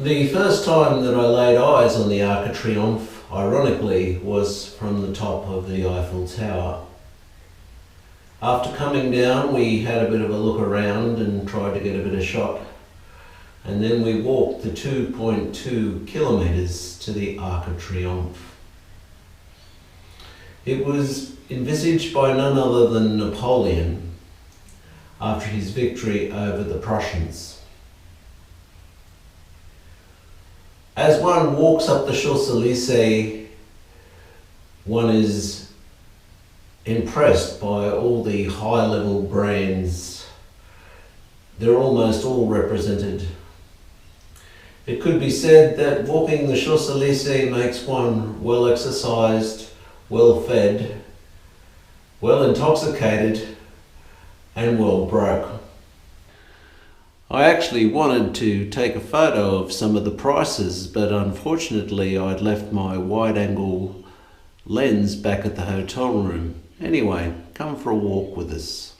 The first time that I laid eyes on the Arc De Triomphe, ironically, was from the top of the Eiffel Tower. After coming down, we had a bit of a look around and tried to get a bit of shot, and then we walked the 2.2 kilometres to the Arc De Triomphe. It was envisaged by none other than Napoleon after his victory over the Prussians. As one walks up the Champs-Élysées, one is impressed by all the high-level brands. They're almost all represented. It could be said that walking the Champs-Élysées makes one well exercised, well fed, well intoxicated, and well broke. I actually wanted to take a photo of some of the prices, but unfortunately I'd left my wide-angle lens back at the hotel room. Anyway, come for a walk with us.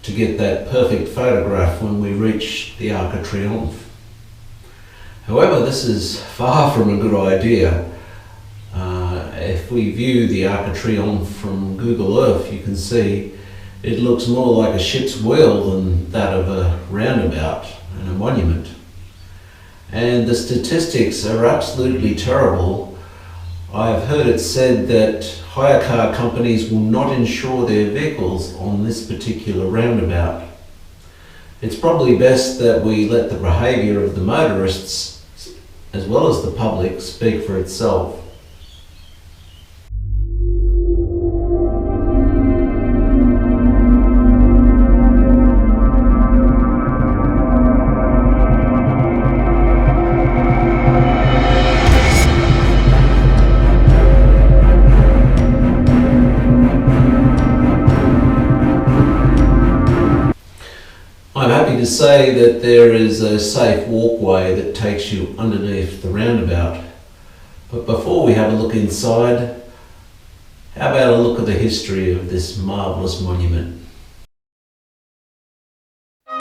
to get that perfect photograph when we reach the Arc De Triomphe. However, this is far from a good idea. If we view the Arc De Triomphe from Google Earth, you can see it looks more like a ship's wheel than that of a roundabout and a monument. And the statistics are absolutely terrible. I've heard it said that hire car companies will not insure their vehicles on this particular roundabout. It's probably best that we let the behaviour of the motorists as well as the public speak for itself. I'm happy to say that there is a safe walkway that takes you underneath the roundabout. But before we have a look inside, how about a look at the history of this marvellous monument?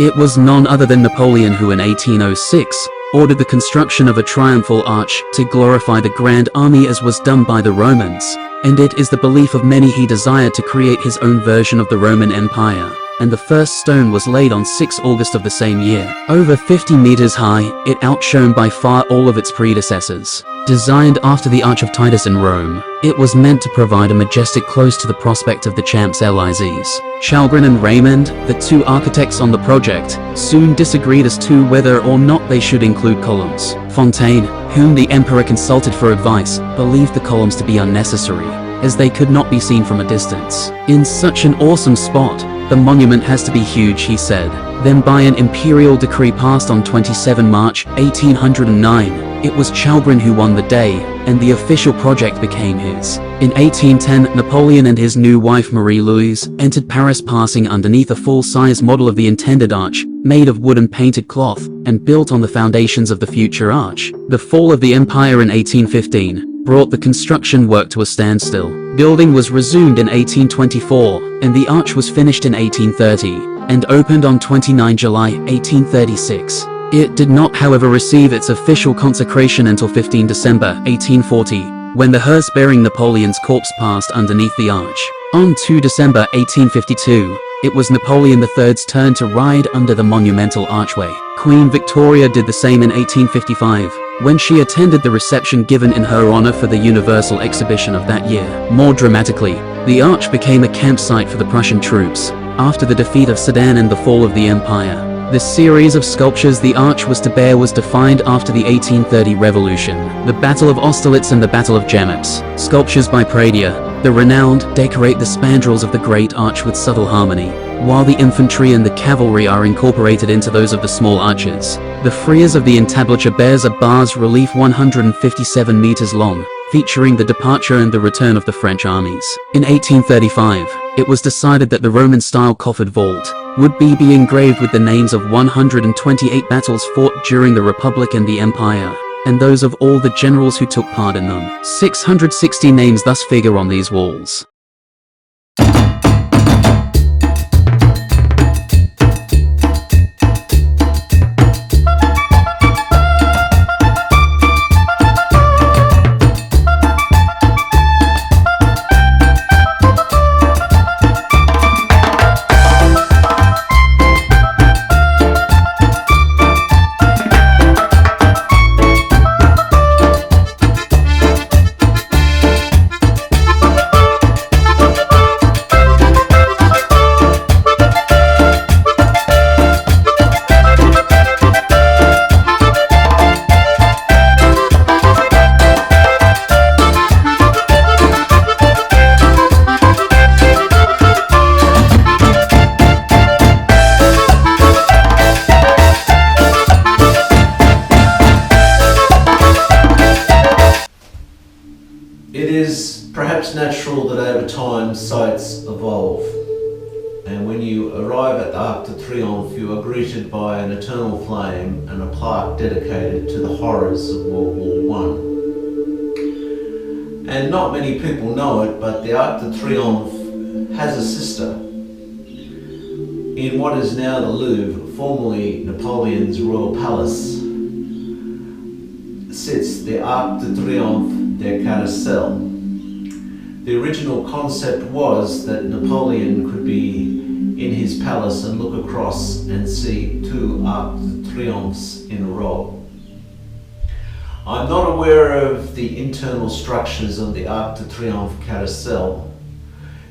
It was none other than Napoleon who in 1806 ordered the construction of a triumphal arch to glorify the Grand Army as was done by the Romans, and it is the belief of many he desired to create his own version of the Roman Empire. And the first stone was laid on 6 August of the same year. Over 50 meters high, it outshone by far all of its predecessors. Designed after the Arch of Titus in Rome, it was meant to provide a majestic close to the prospect of the Champs-Elysees. Chalgrin and Raymond, the 2 architects on the project, soon disagreed as to whether or not they should include columns. Fontaine, whom the emperor consulted for advice, believed the columns to be unnecessary, as they could not be seen from a distance. In such an awesome spot, the monument has to be huge, he said. Then by an imperial decree passed on 27 March 1809, it was Chalgrin who won the day, and the official project became his. In 1810, Napoleon and his new wife Marie-Louise entered Paris, passing underneath a full-size model of the intended arch, made of wood and painted cloth, and built on the foundations of the future arch. The fall of the empire in 1815 brought the construction work to a standstill. Building was resumed in 1824, and the arch was finished in 1830, and opened on 29 July 1836. It did not, however, receive its official consecration until 15 December 1840, when the hearse bearing Napoleon's corpse passed underneath the arch. On 2 December 1852, it was Napoleon III's turn to ride under the monumental archway. Queen Victoria did the same in 1855, when she attended the reception given in her honor for the Universal Exhibition of that year. More dramatically, the arch became a campsite for the Prussian troops, after the defeat of Sedan and the fall of the empire. The series of sculptures the arch was to bear was defined after the 1830 revolution. The Battle of Austerlitz and the Battle of Jemappes. Sculptures by Pradier, the renowned, decorate the spandrels of the Great Arch with subtle harmony, while the infantry and the cavalry are incorporated into those of the small arches. The frieze of the entablature bears a bas relief 157 meters long, featuring the departure and the return of the French armies. In 1835, it was decided that the Roman-style coffered vault would be engraved with the names of 128 battles fought during the Republic and the Empire, and those of all the generals who took part in them. 660 names thus figure on these walls. It is perhaps natural that over time sites evolve, and when you arrive at the Arc de Triomphe you are greeted by an eternal flame and a plaque dedicated to the horrors of World War I. And not many people know it, but the Arc de Triomphe has a sister. In what is now the Louvre, formerly Napoleon's royal palace, sits the Arc De Triomphe de Carousel. The original concept was that Napoleon could be in his palace and look across and see two Arc De Triomphes in a row. I'm not aware of the internal structures of the Arc de Triomphe carousel.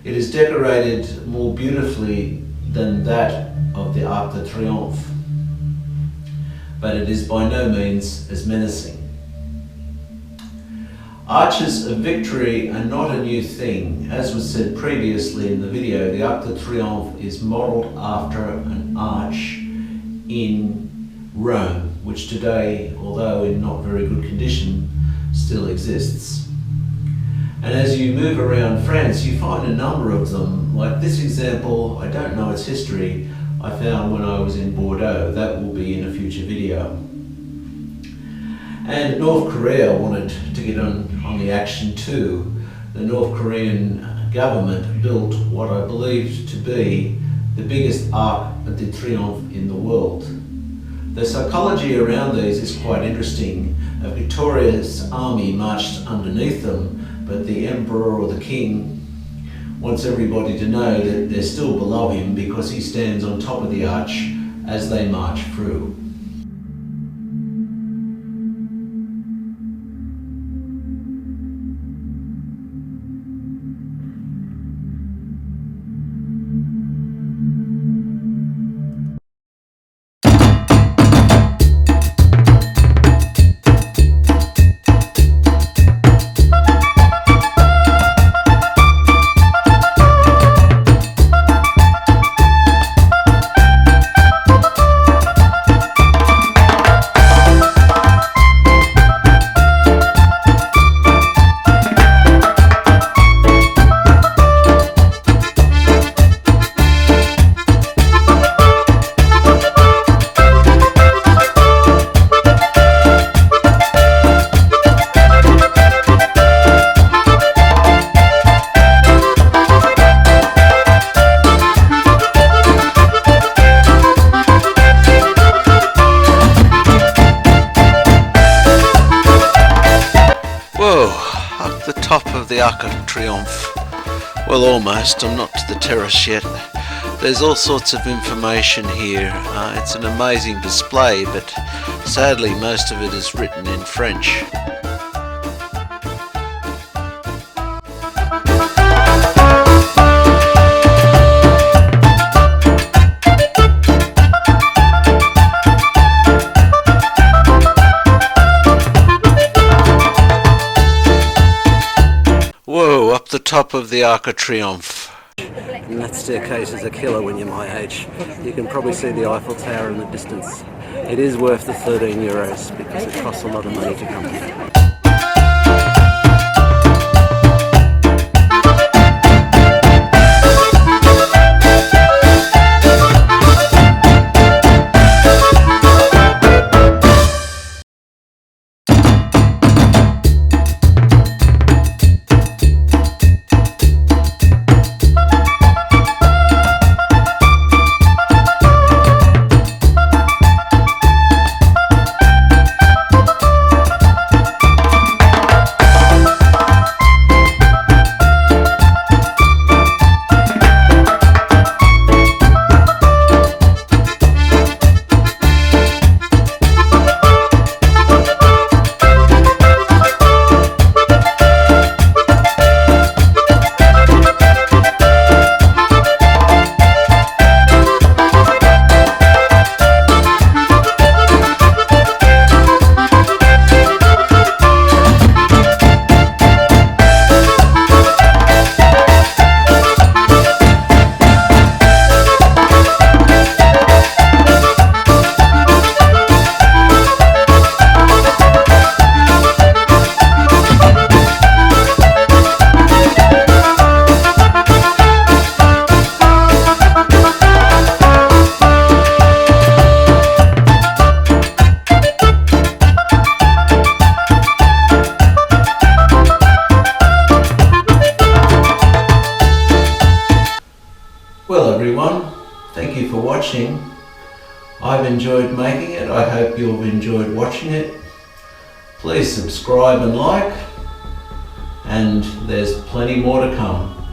It is decorated more beautifully than that of the Arc de Triomphe, but it is by no means as menacing. Arches of victory are not a new thing. As was said previously in the video, the Arc de Triomphe is modelled after an arch in Rome, which today, although in not very good condition, still exists. And as you move around France, you find a number of them. Like this example, I don't know its history, I found when I was in Bordeaux. That will be in a future video. And North Korea wanted to get on the action too. The North Korean government built what I believe to be the biggest Arc de Triomphe in the world. The psychology around these is quite interesting. A victorious army marched underneath them, but the emperor or the king wants everybody to know that they're still below him because he stands on top of the arch as they march through. Top of the Arc de Triomphe. Well, almost. I'm not to the terrace yet. There's all sorts of information here. It's an amazing display, but sadly most of it is written in French. Whoa, up the top of the Arc de Triomphe. And that staircase is a killer when you're my age. You can probably see the Eiffel Tower in the distance. It is worth the €13 because it costs a lot of money to come here. Thank you for watching. I've enjoyed making it. I hope you've enjoyed watching it. Please subscribe and like, and there's plenty more to come.